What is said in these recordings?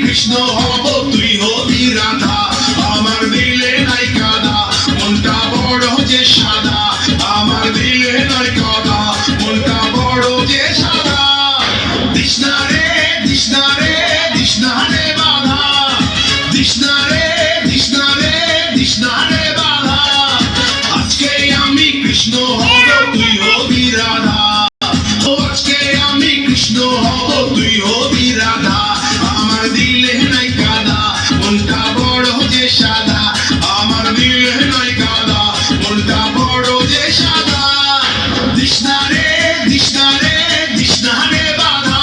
কৃষ্ণ হব তুই হবি রাধা আমার দিলে নাই কাদা মনটা বড় যে সাদা আমার দিলে নাই কাদা মনটা বড় যে সাদা তৃষ্ণা রে তৃষ্ণা রে তৃষ্ণা রে বাধা তৃষ্ণা রে তৃষ্ণা রে তৃষ্ণা রে বাধা আজকে আমি কৃষ্ণ হব তুই হবি রাধা আজকে আমি কৃষ্ণ হব তুই হবি রাধা আমার দিলে নাই কাদা মনটা বড় যে সাদা আমার দিলে নাই কাদা মনটা বড় যে সাদা তৃষ্ণা রে তৃষ্ণা রে তৃষ্ণা রে বাধা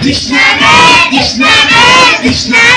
Krishna, Krishna, Krishna.